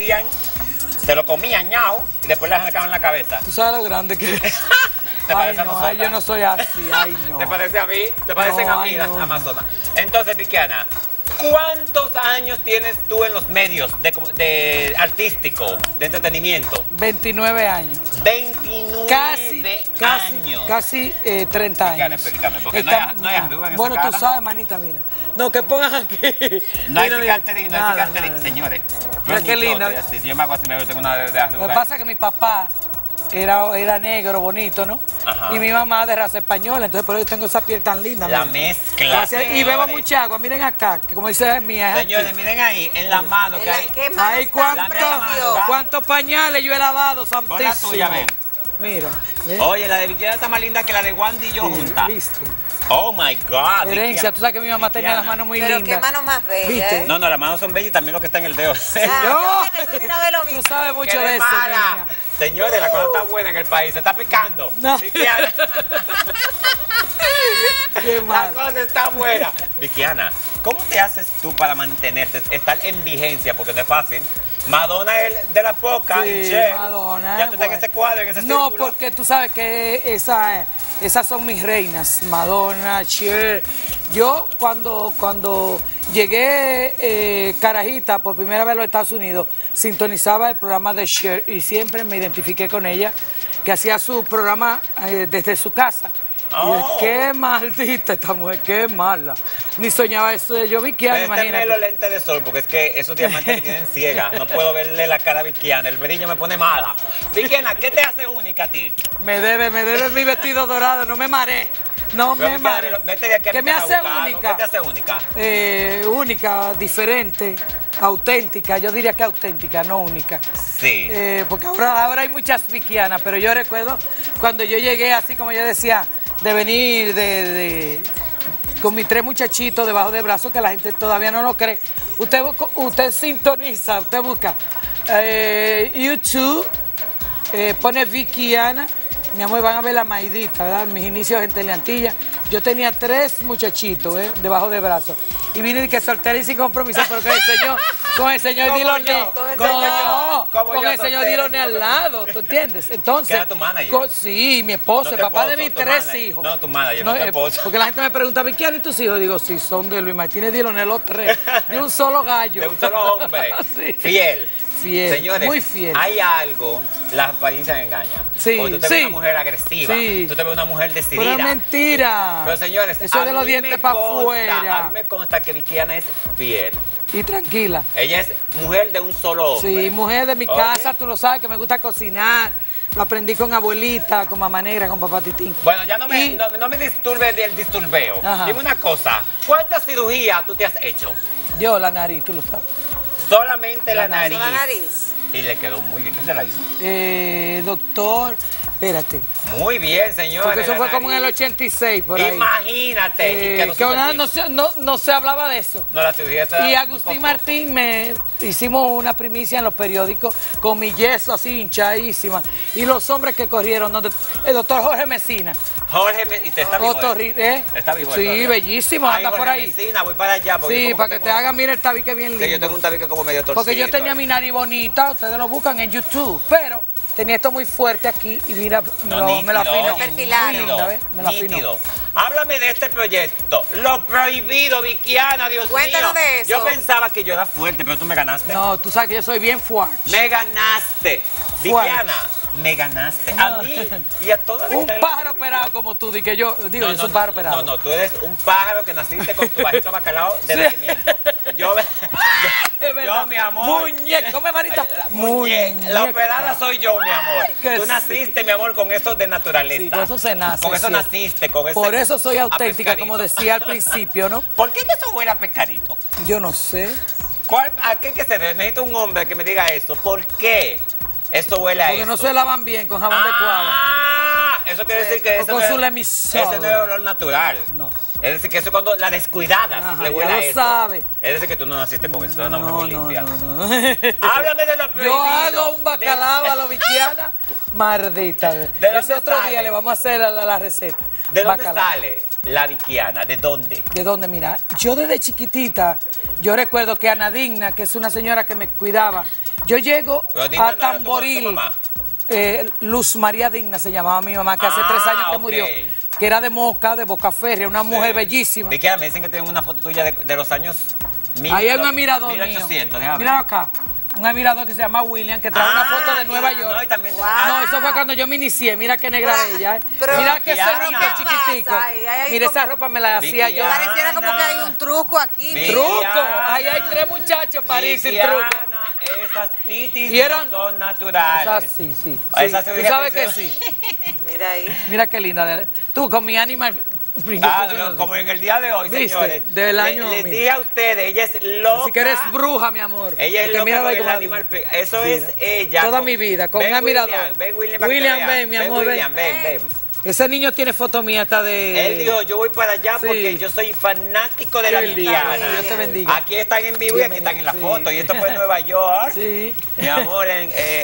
partían, se lo comían, ñao, y después le arrancaban la cabeza. ¿Tú sabes lo grande que es? ¿Te parece Ay, no, Amazona? ay, yo no soy así, ay, no. ¿Te parece a mí? ¿Te parecen No, a mí ay, las no. Amazonas? Entonces, Vikiana, ¿cuántos años tienes tú en los medios de artístico, de entretenimiento? 29 años. 29 años. Casi 30 Vikiana, años. explícame, porque no hay arruga en esa Bueno, tú cara. sabes, manita, mira. No, que pongan aquí. No hay Mira, mira. cicatriz, no hay Nada, cicatriz. nada. Señores, Mira yo qué ni lindo. yo estoy así. Si yo me hago así, me tengo una de Lo arruga. que pasa es que mi papá era negro, bonito, ¿no? Ajá. Y mi mamá de raza española, entonces por eso tengo esa piel tan linda. La mira. mezcla. Gracias. Y bebo señores. mucha agua, miren acá, que como dice mía. es Señores, aquí. miren ahí, en la mano que hay. ¿Qué manos Ay, tan La preciosas? ¿cuántos pañales yo he lavado, Pon santísimo? la tuya, ven. Mira. ¿ves? Oye, la de Vikiana está más linda que la de Wandy y yo juntas. ¿Viste? Oh my God. Herencia, Vikiana. tú sabes que mi mamá tenía Vikiana. las manos muy Pero lindas. qué mano más bella, ¿Viste? ¿eh? No, las manos son bellas y también lo que está en el dedo. Ah, yo de una vez lo vi. Tú sabes mucho ¡Qué de eso, mala! niña. Señores, la cosa está buena en el país. Se está picando. No. Vikiana. Qué La mal. cosa está buena. Vikiana, ¿cómo te haces tú para mantenerte, estar en vigencia? Porque no es fácil. Madonna es de la poca Sí, y Cher. Madonna, Ya tú estás en bueno. ese cuadro, en ese No, círculo. porque tú sabes que esas son mis reinas, Madonna, Cher. Yo cuando llegué carajita por primera vez a los Estados Unidos, sintonizaba el programa de Cher y siempre me identifiqué con ella, que hacía su programa desde su casa. Y yo, Oh. qué maldita esta mujer, qué mala. Ni soñaba eso de yo, Vikiana, Préstame imagínate. los lentes de sol, porque es que esos diamantes me tienen ciega. No puedo verle la cara a Vikiana. El brillo me pone mala. Vikiana, ¿qué te hace única a ti? Me debe mi vestido dorado, no me mareé. No Pero, me Vikiana, mareé. vete de aquí a ¿Qué mi me casa hace buscando. única? ¿Qué te hace única? Única, diferente, auténtica. Yo diría que auténtica, no única. Sí. Porque ahora hay muchas Vikianas, pero yo recuerdo cuando yo llegué, así como yo decía, de venir con mis 3 muchachitos debajo del brazo, que la gente todavía no lo cree. Usted sintoniza, usted busca YouTube, pone Vikiana, mi amor, van a ver la maidita, ¿verdad? Mis inicios en Teleantilla. Yo tenía 3 muchachitos debajo del brazo. Y vine que soltera y sin compromiso, pero con el señor Como Diloné. yo, con el como señor. yo, como Con yo el señor soltera y Diloné sin al compromiso. lado, ¿tú entiendes? Entonces, ¿Que era tu manager? Sí, mi esposo, No el tu papá de esposo, mis tu 3 manager. hijos. No, tu manager, no tu esposo. Porque la gente me pregunta, ¿Vikiana y tus hijos? Digo, sí, son de Luis Martínez Diloné, los 3, de un solo gallo. De un solo hombre. Sí. Fiel. Fiel, Señores, muy fiel. hay algo, las apariencias engañan. Sí, Porque tú te sí. ves una mujer agresiva, Sí. tú te ves una mujer decidida. Pero es mentira. Pero señores, Eso es de a los mí dientes me para consta, afuera. A mí me consta que Vikiana es fiel. Y tranquila. Ella es mujer de un solo hombre. Sí, mujer de mi Oye. casa, tú lo sabes, que me gusta cocinar. Lo aprendí con abuelita, con mamá negra, con papá Titín. Bueno, ya no me, Y- no me disturbe del disturbeo. Ajá. Dime una cosa, ¿cuántas cirugías tú te has hecho? Yo, la nariz, tú lo sabes. Solamente la La nariz. nariz. La nariz. Y le quedó muy bien. ¿Qué se la hizo? Doctor, espérate. Muy bien, señores. Porque eso la fue como en el nariz. 86, por ahí. Imagínate. y quedó Que súper nada, bien. no se hablaba de eso. No, la cirugía esa Y era Agustín muy costosa. Martín hicimos una primicia en los periódicos con mi yeso así hinchadísima. Y los hombres que corrieron, el doctor Jorge Mesina. Jorge, y te está vivo. Está vivo. Sí, todavía. bellísimo, Ay, anda Jorge por ahí. Mesina, voy para allá. Porque yo Sí, como para que tengo- te hagan, mira el tabique bien lindo. Que yo tengo un tabique como medio torcido. Porque yo tenía mi nariz bonita, ustedes lo buscan en YouTube, pero tenía esto muy fuerte aquí y mira, me lo afinó. Perfilaron. Muy linda, ¿ves? Me lo afinó. nítido. Háblame de este proyecto. Lo prohibido, Vikiana, Dios Cuéntanos mío. de eso. Yo pensaba que yo era fuerte, pero tú me ganaste. No, tú sabes que yo soy bien fuerte. Me ganaste. Fuerte. Vikiana, me ganaste. A mí y a toda la Un gente de la pájaro televisión. operado como tú, di que yo digo, No, yo no, soy un pájaro operado. No, no, tú eres un pájaro que naciste con tu bajito bacalao de Sí. nacimiento. Yo, Es verdad. yo, mi amor. Muñeco, come manita. La operada soy yo, mi amor. que Tú sí. naciste, mi amor, con eso de naturaleza. Sí, con eso se nace. Con eso ¿cierto? naciste, con eso. Por eso soy auténtica, pescadito. como decía al principio, ¿no? ¿Por qué que eso huele a pescadito? Yo no sé. ¿A qué que se debe? Necesito un hombre que me diga eso. ¿Por qué esto huele a Porque eso? no se lavan bien con jabón de cuava. Ah, eso quiere decir que O ese con no su es- lemisol. ese no es olor natural. No. Es decir, que eso es cuando las descuidadas Ajá, le huele ya a lo eso. sabe. Es decir, que tú no naciste con eso. Tú eres una mujer muy limpia. no. Háblame de lo prohibido. Yo hago un bacalao a lo Vikiana, mardita. dónde Ese otro sale? día le vamos a hacer la receta. ¿De dónde Bacalao. sale la Vikiana? ¿De dónde? ¿De dónde? Mira, yo desde chiquitita, yo recuerdo que Ana Digna, que es una señora que me cuidaba Yo llego Pero Digna a no era tu Tamboril. mamá. Luz María Digna se llamaba mi mamá, que hace 3 años que ok. murió. Que era de Moca, de Bocaferria, una mujer bellísima. Vicky, me dicen que tienen una foto tuya de los años Ahí hay un admirador 1800, mío. déjame Mira ver. acá. Un admirador que se llama William, que trae una foto de Nueva York. No, y también, No, eso fue cuando yo me inicié. Mira qué negra ella. Pero- Mira que Vicky, cerito ¿qué chiquitico. pasa? Ahí hay Mira, como- esa ropa me la hacía Vicky, yo. Pareciera como que hay un truco aquí. Vicky, Truco. Ana. Ahí hay 3 muchachos París sin truco. Vikiana, esas titis Y eran- no son naturales. Esa sí, sí. Esa Sí, se Tú veía sabes que que se- sí. Mira ahí. Mira qué linda. Tú con mi animal. Como en el día de hoy, ¿Viste? señores. Del año Les 2000. dije a ustedes, ella es loca. Así que eres bruja, mi amor. Ella es Porque loca mira con la el comadre. animal. Eso Mira. es ella. Toda mi vida, con un admirador. Ven, William, para que te William, vea. ven, mi amor, William, ven. ven. Ese niño tiene foto mía, está de... Él dijo, yo voy para allá Sí. porque yo soy fanático de la Qué lindo, Vikiana. Dios te bendiga. Aquí están en vivo y aquí están en la Sí. foto. Y esto fue en Nueva York. Sí. Mi amor,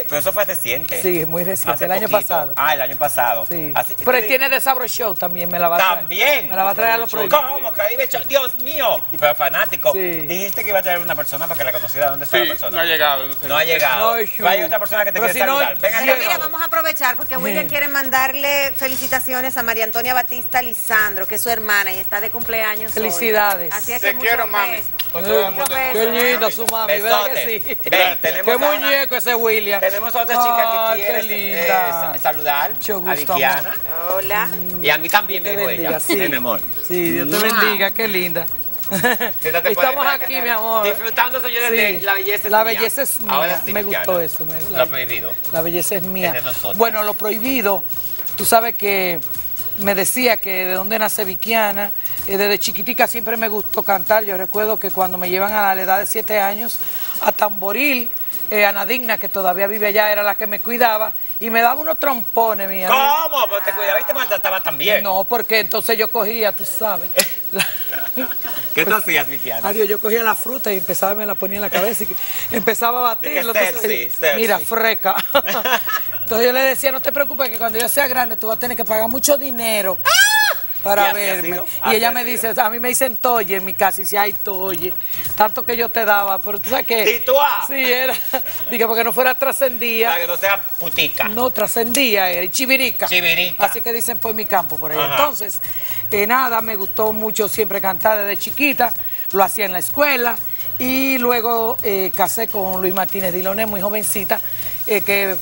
pero eso fue reciente. Sí, es muy reciente, Hace el año poquito. pasado. El año pasado. Sí. Así- Pero él tiene de Sabro Show también, me la va a traer. También. Me la va a traer a los prohibidos. ¿Cómo? Caribe Show. Dios mío. Pero fanático. Sí. Dijiste que iba a traer una persona para que la conociera. ¿Dónde está Sí, la persona? no ha llegado. No, sé. No ha llegado. No, Pero hay otra persona que te Pero quiere si no, saludar. Venga, Pero Pero mira, vamos a aprovechar porque William quiere mandarle felicitaciones a María Antonia Batista Lisandro, que es su hermana y está de cumpleaños hoy. Felicidades. Así es Te que muchos quiero, mami. besos. Con todo el Muchos mundo. besos. Qué linda su mami, ¿verdad que Besotes. sí? Ven, tenemos Qué a una- muñeco ese William. Tenemos a otra chica Ay, que qué quiere linda. saludar Mucho a gusto, Vikiana. Hola. Y a mí también me Dios te dijo bendiga, ella. sí. Mi amor. Sí, Dios te bendiga, qué linda. Siéntate por Estamos ahí para que aquí, te- mi amor. Disfrutando, señores, Sí. de la belleza es La mía. belleza es mía. Ahora sí, me Vikiana. gustó eso. Lo prohibido. La belleza es mía. Es de nosotras. Bueno, lo prohibido, tú sabes que me decía que de dónde nace Vikiana. Desde chiquitica siempre me gustó cantar. Yo recuerdo que cuando me llevan a la edad de 7 años a Tamboril, Ana Digna, que todavía vive allá, era la que me cuidaba y me daba unos trompones, mi amor. ¿Cómo? Pero te cuidaba y te maltrataba también. No, porque entonces yo cogía, tú sabes. ¿Qué tú hacías, Vikiana? Adiós, yo cogía la fruta y empezaba, me la ponía en la cabeza y empezaba a batirlo. De que tú sabes. sexy. Mira, freca. Entonces yo le decía, no te preocupes, que cuando yo sea grande tú vas a tener que pagar mucho dinero Y para así ha verme. sido, Y así ella ha me sido. dice, a mí me dicen toye en mi casa, y dice, ay, toye. Tanto que yo te daba, pero tú sabes que... Tituá. Sí, era. Dije, porque no fuera trascendía. Para que no sea putica. No, trascendía, era chivirica. Chivirica. Así que dicen por mi campo, por ahí. Ajá. Entonces, nada, me gustó mucho siempre cantar desde chiquita. Lo hacía en la escuela. Y luego casé con Luis Martínez Diloné, muy jovencita, que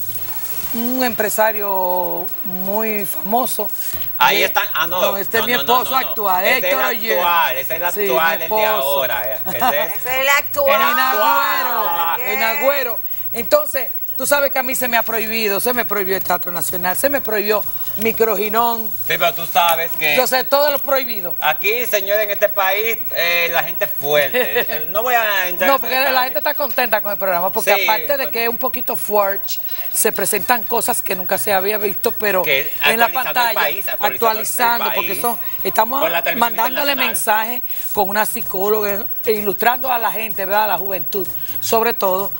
un empresario muy famoso. Ahí están. Ah, no. No, este es No, mi no, esposo no, no. actual, Ese es Héctor el Oyer. actual, ese es el Sí, mi actual, el de esposo. ahora. Ese es. Ese es el actual. En Agüero, ¿Qué? en Agüero. Entonces, tú sabes que a mí se me ha prohibido, se me prohibió el Teatro Nacional, se me prohibió Microginón. Sí, pero tú sabes que Entonces, todo lo prohibido. aquí, señores, en este país, la gente es fuerte. No voy a entrar No, en porque ese la detalle. gente está contenta con el programa, porque Sí, aparte de que es un poquito fuerte, se presentan cosas que nunca se había visto, pero Que en la actualizando el pantalla, país, actualizando, el porque país, estamos con la televisión mandándole internacional. mensajes con una psicóloga, ilustrando a la gente, ¿verdad? A la juventud, sobre todo,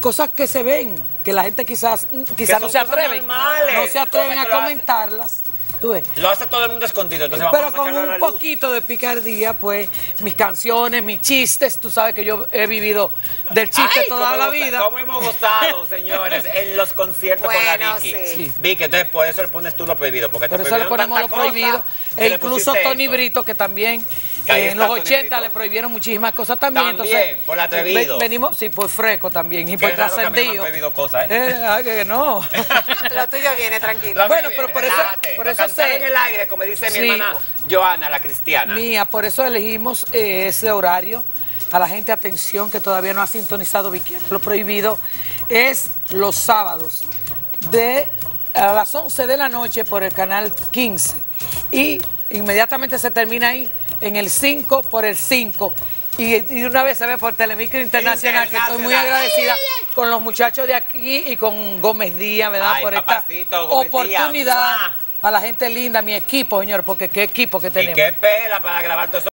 cosas que se ven, que la gente quizás son no se cosas atreven, normales, no se atreven cosas a que lo comentarlas. Tú ves. Lo hace todo el mundo escondido, entonces Pero vamos a con sacarlo a la un luz. poquito de picardía, pues, mis canciones, mis chistes, tú sabes que yo he vivido del chiste Ay, toda cómo la hemos- vida. ¿Cómo hemos gozado, señores, en los conciertos con Bueno, la Vicky? sí. Vicky, entonces por eso le pones tú lo prohibido, porque Por te eso le prohibieron ponemos lo tanta cosa prohibido. que E le incluso pusiste Tony eso. Brito, que también Que ahí en los está Tony 80 Brito. le prohibieron muchísimas cosas también. También, Entonces, por atrevido. venimos, sí, por freco también y Qué por raro que a mí no me han trascendido. prohibido cosas, ¿eh? Ay, que no. Lo tuyo viene, tranquilo. La Bueno, mía, pero por eso- relájate. por eso Cantar sé- en el aire, como dice mi Sí. hermana Joana, la cristiana. Mía, por eso elegimos ese horario. A la gente, atención, que todavía no ha sintonizado Vikiana. Lo prohibido es los sábados a las 11 de la noche por el canal 15. Y inmediatamente se termina ahí en el 5 por el 5. Y de una vez se ve por Telemicro Internacional, que estoy muy agradecida con los muchachos de aquí y con Gómez Díaz, ¿verdad? Ay, por papacito, esta Gómez Díaz. oportunidad. ¡Mua! A la gente linda, mi equipo, señor, porque qué equipo que Y tenemos. qué pela para grabar todo eso.